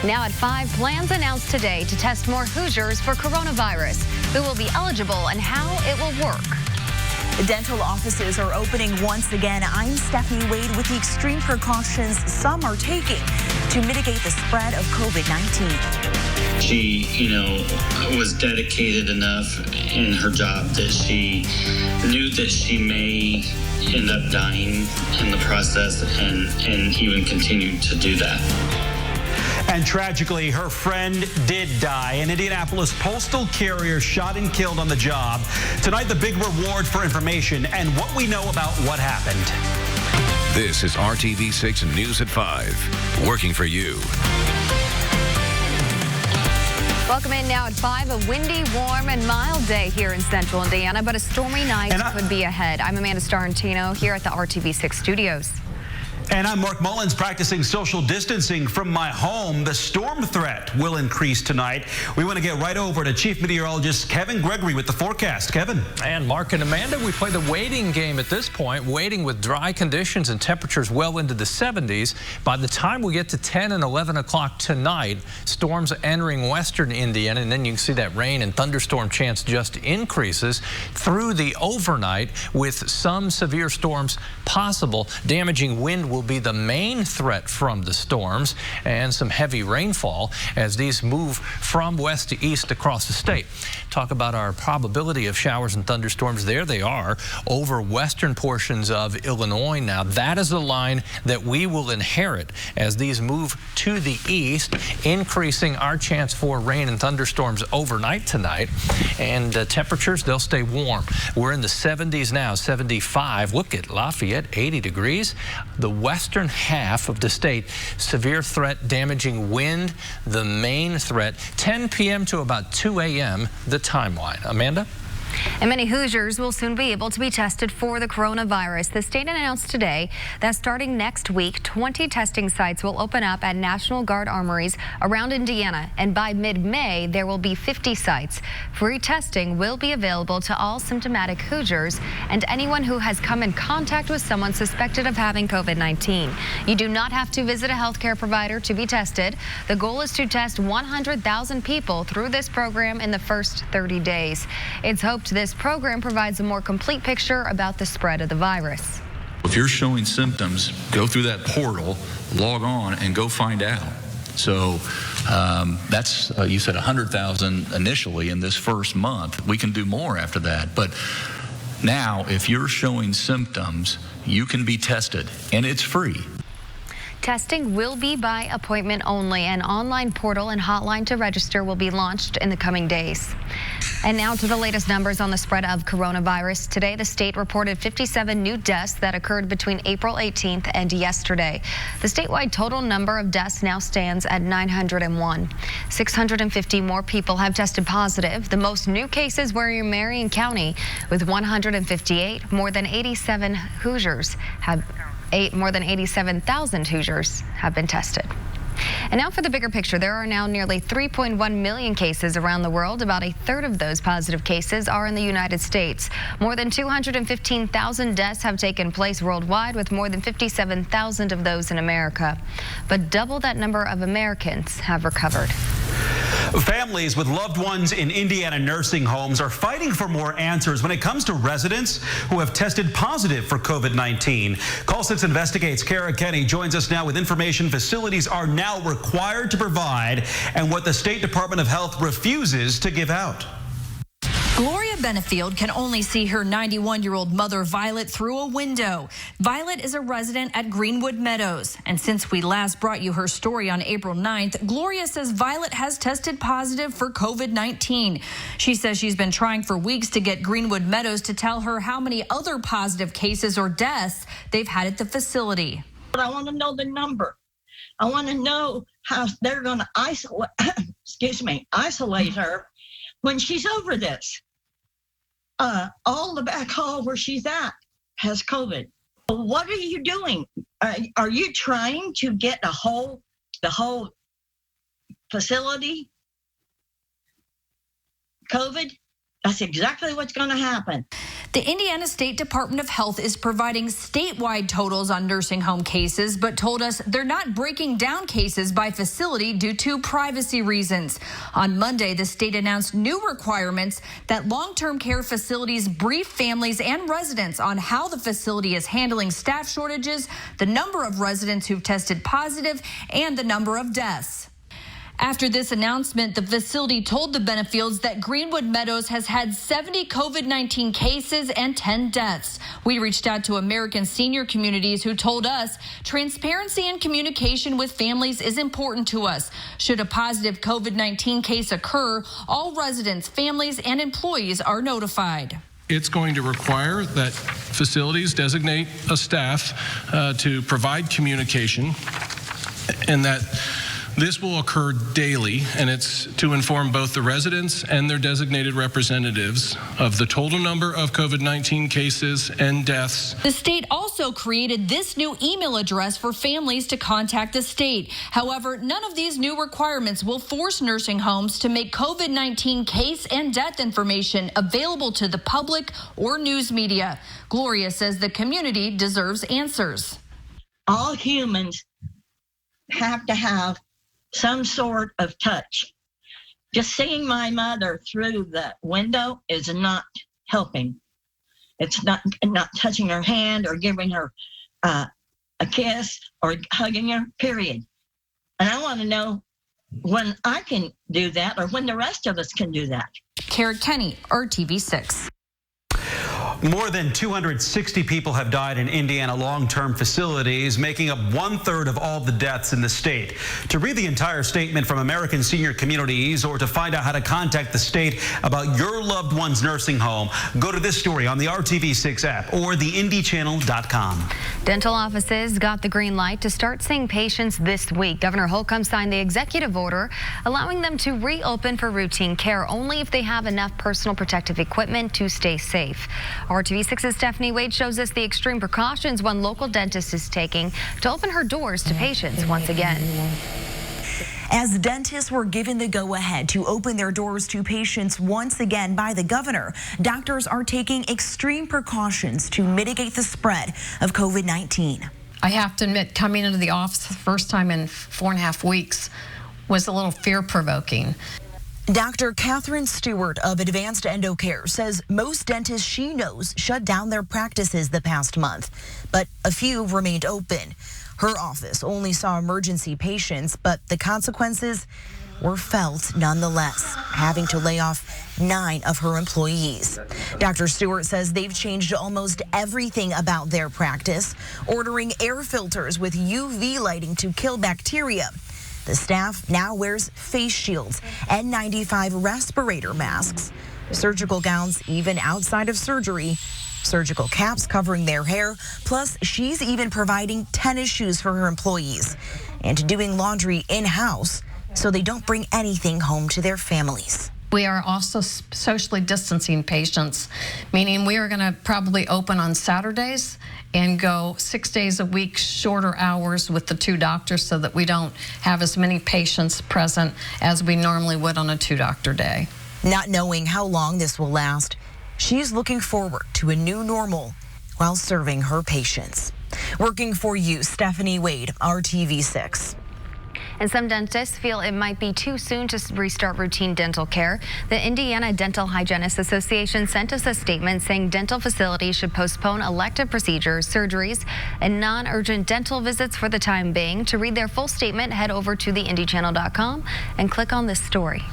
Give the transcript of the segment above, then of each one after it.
Now at 5, plans announced today to test more Hoosiers for coronavirus, who will be eligible and how it will work. The dental offices are opening once again. I'm Stephanie Wade with the extreme precautions some are taking to mitigate the spread of COVID-19. She, was dedicated enough in her job that she knew that she may end up dying in the process and even continued to do that. And tragically, her friend did die. An Indianapolis postal carrier shot and killed on the job. Tonight, the big reward for information and what we know about what happened. This is RTV6 News at 5, working for you. Welcome in now at 5, a windy, warm, and mild day here in central Indiana, but a stormy night could be ahead. I'm Amanda Starantino here at the RTV6 studios. And I'm Mark Mullins, practicing social distancing from my home. The storm threat will increase tonight. We want to get right over to Chief Meteorologist Kevin Gregory with the forecast. Kevin. And Mark and Amanda, we play the waiting game at this point, waiting with dry conditions and temperatures well into the 70s. By the time we get to 10 and 11 o'clock tonight, storms entering western Indiana, and then you can see that rain and thunderstorm chance just increases through the overnight with some severe storms possible. Damaging wind will be the main threat from the storms, and some heavy rainfall as these move from west to east across the state. Talk about our probability of showers and thunderstorms. There they are over western portions of Illinois now. That is the line that we will inherit as these move to the east, increasing our chance for rain and thunderstorms overnight tonight. And temperatures, they'll stay warm. We're in the 70s now, 75. Look at Lafayette, 80 degrees. The western half of the state, severe threat, damaging wind, the main threat. 10 p.m. to about 2 a.m. the timeline. Amanda? And many Hoosiers will soon be able to be tested for the coronavirus. The state announced today that starting next week, 20 testing sites will open up at National Guard armories around Indiana. And by mid-May, there will be 50 sites. Free testing will be available to all symptomatic Hoosiers and anyone who has come in contact with someone suspected of having COVID-19. You do not have to visit a healthcare provider to be tested. The goal is to test 100,000 people through this program in the first 30 days. It's hoped this program provides a more complete picture about the spread of the virus. If you're showing symptoms, go through that portal, log on, and go find out. So that's, you said 100,000 initially in this first month. We can do more after that. But now, if you're showing symptoms, you can be tested, and it's free. Testing will be by appointment only. An online portal and hotline to register will be launched in the coming days. And now to the latest numbers on the spread of coronavirus. Today, the state reported 57 new deaths that occurred between April 18th and yesterday. The statewide total number of deaths now stands at 901. 650 more people have tested positive. The most new cases were in Marion County with 158. More than 87 Hoosiers have more than 87,000 Hoosiers have been tested. And now for the bigger picture. There are now nearly 3.1 million cases around the world. About a third of those positive cases are in the United States. More than 215,000 deaths have taken place worldwide, with more than 57,000 of those in America. But double that number of Americans have recovered. Families with loved ones in Indiana nursing homes are fighting for more answers when it comes to residents who have tested positive for COVID-19. Call 6 Investigates. Kara Kenny joins us now with information facilities are now required to provide and what the State Department of Health refuses to give out. Gloria Benefield can only see her 91-year-old mother, Violet, through a window. Violet is a resident at Greenwood Meadows. And since we last brought you her story on April 9th, Gloria says Violet has tested positive for COVID-19. She says she's been trying for weeks to get Greenwood Meadows to tell her how many other positive cases or deaths they've had at the facility. But I want to know the number. I want to know how they're going to isolate, isolate her when she's over this. All the back hall where she's at has COVID. What are you doing? Are you trying to get the whole facility COVID? That's exactly what's going to happen. The Indiana State Department of Health is providing statewide totals on nursing home cases, but told us they're not breaking down cases by facility due to privacy reasons. On Monday, the state announced new requirements that long-term care facilities brief families and residents on how the facility is handling staff shortages, the number of residents who've tested positive, and the number of deaths. After this announcement, the facility told the Benefields that Greenwood Meadows has had 70 COVID-19 cases and 10 deaths. We reached out to American senior communities who told us transparency and communication with families is important to us. Should a positive COVID-19 case occur, all residents, families, and employees are notified. It's going to require that facilities designate a staff to provide communication, and that this will occur daily, and it's to inform both the residents and their designated representatives of the total number of COVID-19 cases and deaths. The state also created this new email address for families to contact the state. However, none of these new requirements will force nursing homes to make COVID-19 case and death information available to the public or news media. Gloria says the community deserves answers. All humans have to have some sort of touch. Just seeing my mother through the window is not helping. It's not touching her hand or giving her a kiss or hugging her, period. And I want to know when I can do that or when the rest of us can do that. Kara Kenny, RTV6. More than 260 people have died in Indiana long-term facilities, making up 1/3 of all the deaths in the state. To read the entire statement from American Senior Communities or to find out how to contact the state about your loved one's nursing home, go to this story on the RTV6 app or theindychannel.com. Dental offices got the green light to start seeing patients this week. Governor Holcomb signed the executive order allowing them to reopen for routine care only if they have enough personal protective equipment to stay safe. RTV6's Stephanie Wade shows us the extreme precautions one local dentist is taking to open her doors to patients once again. As dentists were given the go-ahead to open their doors to patients once again by the governor, doctors are taking extreme precautions to mitigate the spread of COVID-19. I have to admit, coming into the office the first time in 4.5 weeks was a little fear-provoking. Dr. Catherine Stewart of Advanced Endocare says most dentists she knows shut down their practices the past month, but a few remained open. Her office only saw emergency patients, but the consequences were felt nonetheless, having to lay off 9 of her employees. Dr. Stewart says they've changed almost everything about their practice, ordering air filters with UV lighting to kill bacteria. The staff now wears face shields, N95 respirator masks, surgical gowns even outside of surgery, surgical caps covering their hair, plus she's even providing tennis shoes for her employees and doing laundry in-house so they don't bring anything home to their families. We are also socially distancing patients, meaning we are going to probably open on Saturdays and go 6 days a week, shorter hours with the 2 doctors so that we don't have as many patients present as we normally would on a 2-doctor day. Not knowing how long this will last, she's looking forward to a new normal while serving her patients. Working for you, Stephanie Wade, RTV6. And some dentists feel it might be too soon to restart routine dental care. The Indiana Dental Hygienists Association sent us a statement saying dental facilities should postpone elective procedures, surgeries, and non-urgent dental visits for the time being. To read their full statement, head over to theindychannel.com and click on this story.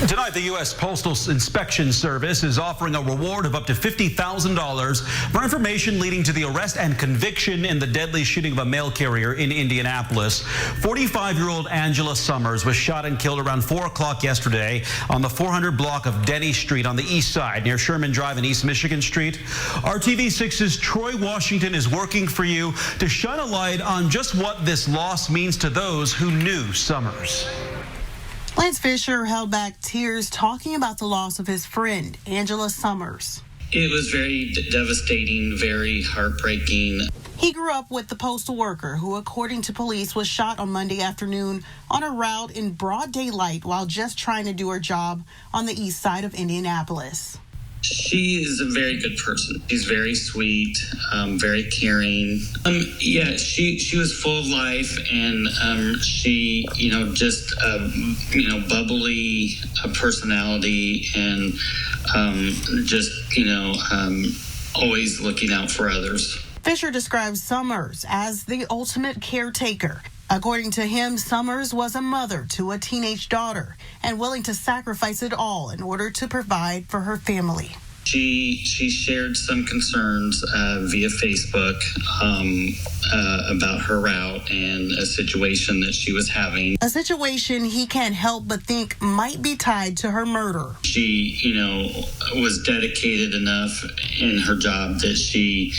Tonight, the U.S. Postal Inspection Service is offering a reward of up to $50,000 for information leading to the arrest and conviction in the deadly shooting of a mail carrier in Indianapolis. 45-year-old Angela Summers was shot and killed around 4 o'clock yesterday on the 400 block of Denny Street on the east side near Sherman Drive and East Michigan Street. RTV6's Troy Washington is working for you to shine a light on just what this loss means to those who knew Summers. Lance Fisher held back tears talking about the loss of his friend, Angela Summers. It was very devastating, very heartbreaking. He grew up with the postal worker who, according to police, was shot on Monday afternoon on a route in broad daylight while just trying to do her job on the east side of Indianapolis. She is a very good person. She's very sweet, very caring. She was full of life, and she, just bubbly personality, and always looking out for others. Fisher describes Summers as the ultimate caretaker. According to him, Summers was a mother to a teenage daughter and willing to sacrifice it all in order to provide for her family. She shared some concerns via Facebook about her route and a situation that she was having. A situation he can't help but think might be tied to her murder. She, was dedicated enough in her job that she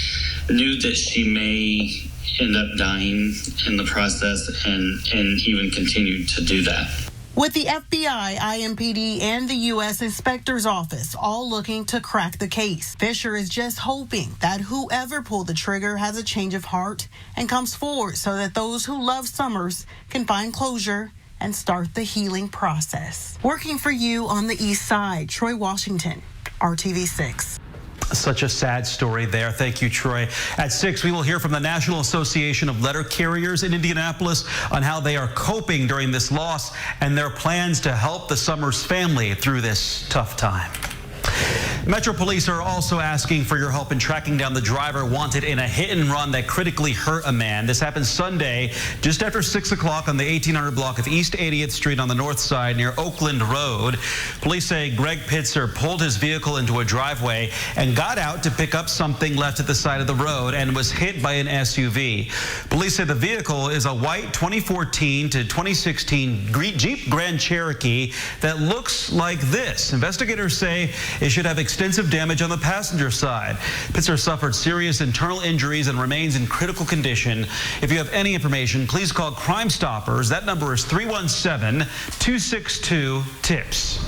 knew that she may end up dying in the process and even continued to do that. With the FBI, IMPD, and the U.S. Inspector's Office all looking to crack the case, Fisher is just hoping that whoever pulled the trigger has a change of heart and comes forward so that those who love Summers can find closure and start the healing process. Working for you on the East Side, Troy Washington, RTV6. Such a sad story there. Thank you, Troy. At 6, we will hear from the National Association of Letter Carriers in Indianapolis on how they are coping during this loss and their plans to help the Summers family through this tough time. Metro Police are also asking for your help in tracking down the driver wanted in a hit and run that critically hurt a man. This happened Sunday just after 6 o'clock on the 1800 block of East 80th Street on the north side near Oakland Road. Police say Greg Pitzer pulled his vehicle into a driveway and got out to pick up something left at the side of the road and was hit by an SUV. Police say the vehicle is a white 2014 to 2016 Jeep Grand Cherokee that looks like this. Investigators say it should have extensive damage on the passenger side. Pitzer suffered serious internal injuries and remains in critical condition. If you have any information, please call Crime Stoppers. That number is 317-262-TIPS.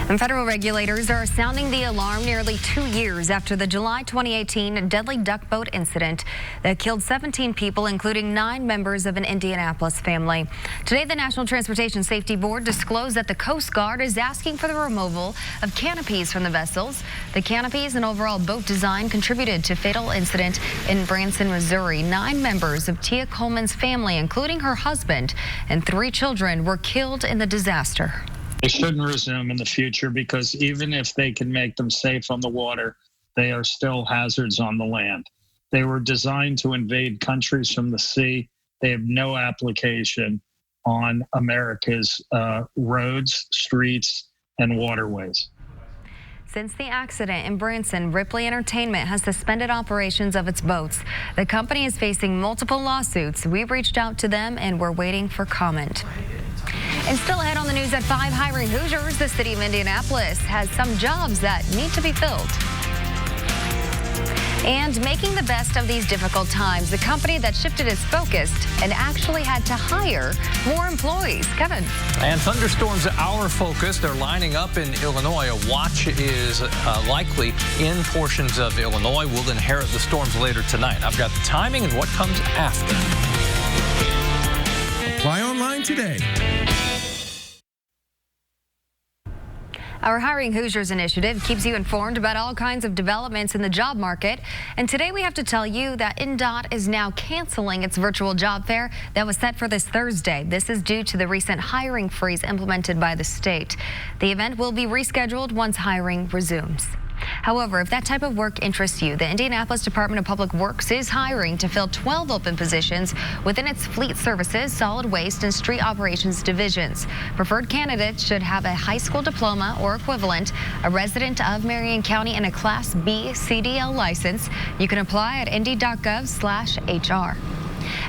And federal regulators are sounding the alarm nearly 2 years after the July 2018 deadly duck boat incident that killed 17 people, including 9 members of an Indianapolis family. Today, the National Transportation Safety Board disclosed that the Coast Guard is asking for the removal of canopies from the vessels. The canopies and overall boat design contributed to fatal incident in Branson, Missouri. 9 members of Tia Coleman's family, including her husband and 3 children, were killed in the disaster. They shouldn't resume in the future because even if they can make them safe on the water, they are still hazards on the land. They were designed to invade countries from the sea. They have no application on America's roads, streets, and waterways. Since the accident in Branson, Ripley Entertainment has suspended operations of its boats. The company is facing multiple lawsuits. We reached out to them and we're waiting for comment. And still ahead on the news at 5, hiring Hoosiers. The city of Indianapolis has some jobs that need to be filled. And making the best of these difficult times, the company that shifted its focus and actually had to hire more employees. Kevin. And thunderstorms are our focus. They're lining up in Illinois. A watch is likely in portions of Illinois. We'll inherit the storms later tonight. I've got the timing and what comes after. Apply online today. Our Hiring Hoosiers initiative keeps you informed about all kinds of developments in the job market. And today we have to tell you that INDOT is now canceling its virtual job fair that was set for this Thursday. This is due to the recent hiring freeze implemented by the state. The event will be rescheduled once hiring resumes. However, if that type of work interests you, the Indianapolis Department of Public Works is hiring to fill 12 open positions within its fleet services, solid waste, and street operations divisions. Preferred candidates should have a high school diploma or equivalent, a resident of Marion County, and a Class B CDL license. You can apply at indy.gov/HR.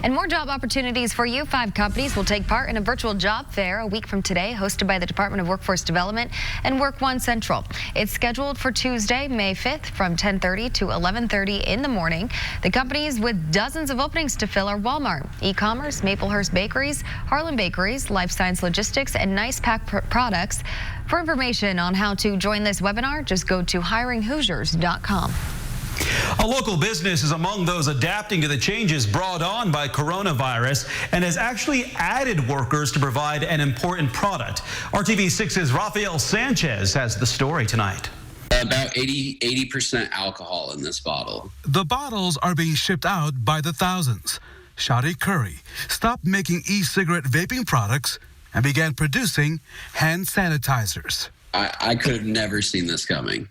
And more job opportunities for you. 5 companies will take part in a virtual job fair a week from today, hosted by the Department of Workforce Development and Work One Central. It's scheduled for Tuesday, May 5th from 10:30 to 11:30 in the morning. The companies with dozens of openings to fill are Walmart, e-commerce, Maplehurst Bakeries, Harlan Bakeries, Life Science Logistics, and Nice Pack Products. For information on how to join this webinar, just go to hiringhoosiers.com. A local business is among those adapting to the changes brought on by coronavirus and has actually added workers to provide an important product. RTV6's Rafael Sanchez has the story tonight. About 80% alcohol in this bottle. The bottles are being shipped out by the thousands. Shadi Curry stopped making e-cigarette vaping products and began producing hand sanitizers. I could have never seen this coming.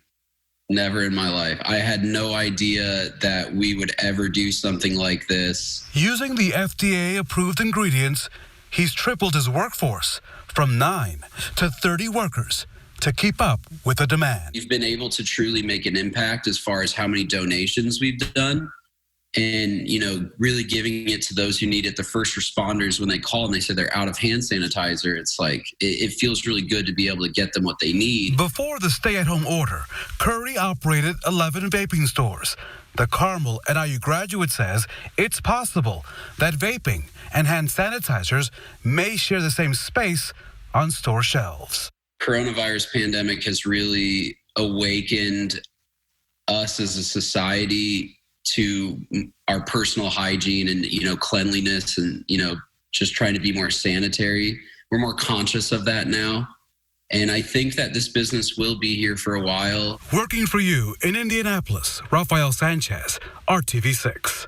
Never in my life. I had no idea that we would ever do something like this. Using the FDA-approved ingredients, he's tripled his workforce from 9 to 30 workers to keep up with the demand. We've been able to truly make an impact as far as how many donations we've done and, really giving it to those who need it. The first responders, when they call and they say they're out of hand sanitizer, it's like it feels really good to be able to get them what they need. Before the stay-at-home order, Curry operated 11 vaping stores. The Carmel NIU graduate says it's possible that vaping and hand sanitizers may share the same space on store shelves. Coronavirus pandemic has really awakened us as a society to our personal hygiene and, cleanliness and, just trying to be more sanitary. We're more conscious of that now. And I think that this business will be here for a while. Working for you in Indianapolis, Rafael Sanchez, RTV6.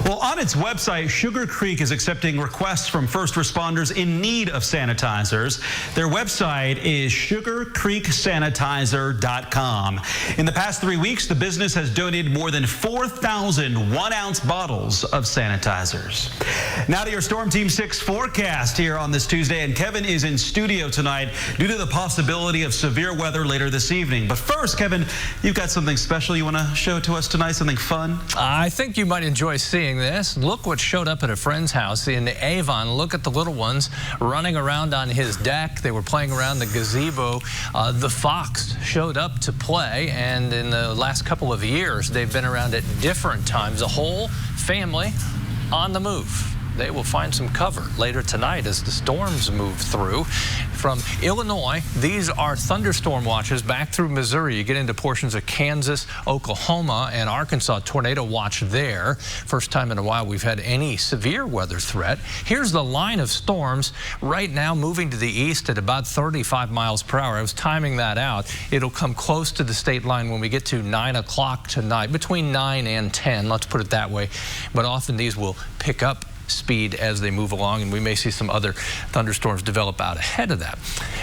Well, on its website, Sugar Creek is accepting requests from first responders in need of sanitizers. Their website is sugarcreeksanitizer.com. In the past 3 weeks, the business has donated more than 4,000 1-ounce bottles of sanitizers. Now to your Storm Team 6 forecast here on this Tuesday. And Kevin is in studio tonight due to the possibility of severe weather later this evening. But first, Kevin, you've got something special you want to show to us tonight, something fun? I think you might enjoy seeing this. Look what showed up at a friend's house in Avon. Look at the little ones running around on his deck. They were playing around the gazebo. The fox showed up to play, and in the last couple of years, they've been around at different times. A whole family on the move. They will find some cover later tonight as the storms move through. From Illinois, these are thunderstorm watches back through Missouri. You get into portions of Kansas, Oklahoma, and Arkansas. Tornado watch there. First time in a while we've had any severe weather threat. Here's the line of storms right now moving to the east at about 35 miles per hour. I was timing that out. It'll come close to the state line when we get to 9 o'clock tonight, between 9 and 10, let's put it that way. But often these will pick up speed as they move along, and we may see some other thunderstorms develop out ahead of that.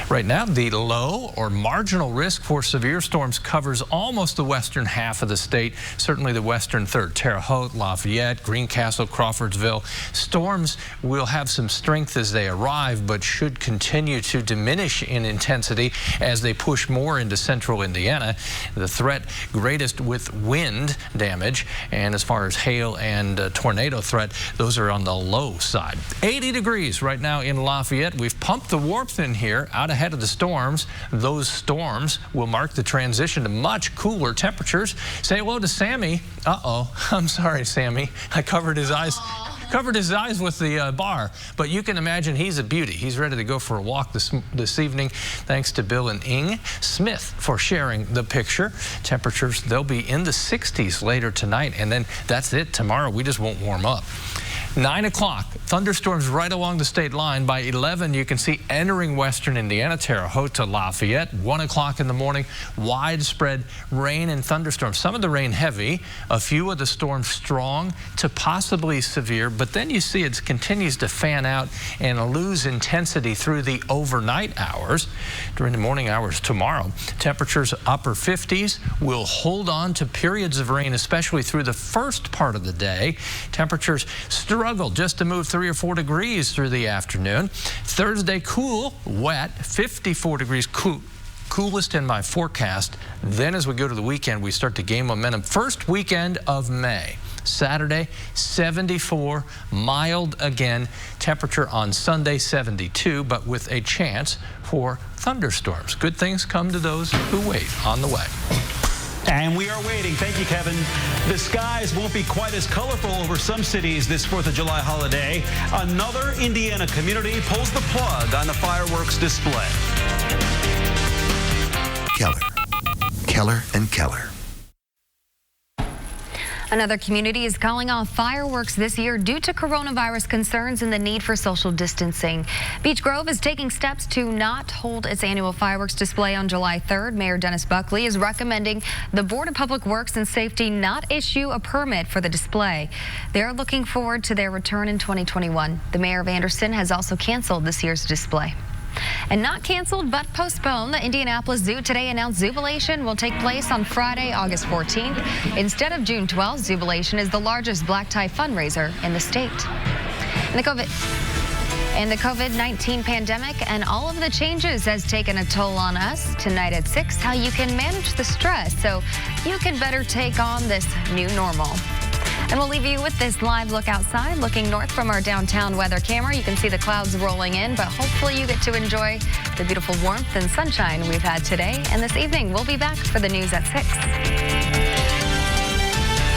Right now, the low or marginal risk for severe storms covers almost the western half of the state, certainly the western third, Terre Haute, Lafayette, Greencastle, Crawfordsville. Storms will have some strength as they arrive, but should continue to diminish in intensity as they push more into central Indiana. The threat greatest with wind damage, and as far as hail and tornado threat, those are on the low side. 80 degrees right now in Lafayette. We've pumped the warmth in here out ahead of the storms. Those storms will mark the transition to much cooler temperatures. Say hello to Sammy. Uh-oh. I'm sorry, Sammy. I covered his eyes. Covered his eyes with the bar, but you can imagine he's a beauty. He's ready to go for a walk this evening. Thanks to Bill and Ing Smith for sharing the picture. Temperatures, they'll be in the 60s later tonight, and then that's it. Tomorrow, we just won't warm up. 9 o'clock, thunderstorms right along the state line. By 11, you can see entering western Indiana, Terre Haute to Lafayette. 1 o'clock in the morning, widespread rain and thunderstorms. Some of the rain heavy, a few of the storms strong to possibly severe, but then you see it continues to fan out and lose intensity through the overnight hours. During the morning hours tomorrow, temperatures upper 50s will hold on to periods of rain, especially through the first part of the day. Temperatures struggle just to move 3 or 4 degrees through the afternoon. Thursday, cool, wet, 54 degrees, coolest in my forecast. Then as we go to the weekend, we start to gain momentum. First weekend of May. Saturday, 74, mild again. Temperature on Sunday, 72, but with a chance for thunderstorms. Good things come to those who wait on the way. And we are waiting. Thank you, Kevin. The skies won't be quite as colorful over some cities this 4th of July holiday. Another Indiana community pulls the plug on the fireworks display. Keller and Keller. Another community is calling off fireworks this year due to coronavirus concerns and the need for social distancing. Beech Grove is taking steps to not hold its annual fireworks display on July 3rd. Mayor Dennis Buckley is recommending the Board of Public Works and Safety not issue a permit for the display. They're looking forward to their return in 2021. The mayor of Anderson has also canceled this year's display. And not canceled, but postponed, the Indianapolis Zoo today announced Zubilation will take place on Friday, August 14th. Instead of June 12th, Zubilation is the largest black tie fundraiser in the state. And the COVID-19 pandemic and all of the changes has taken a toll on us. Tonight at 6, how you can manage the stress so you can better take on this new normal. And we'll leave you with this live look outside. Looking north from our downtown weather camera, you can see the clouds rolling in, but hopefully you get to enjoy the beautiful warmth and sunshine we've had today and this evening. We'll be back for the news at 6.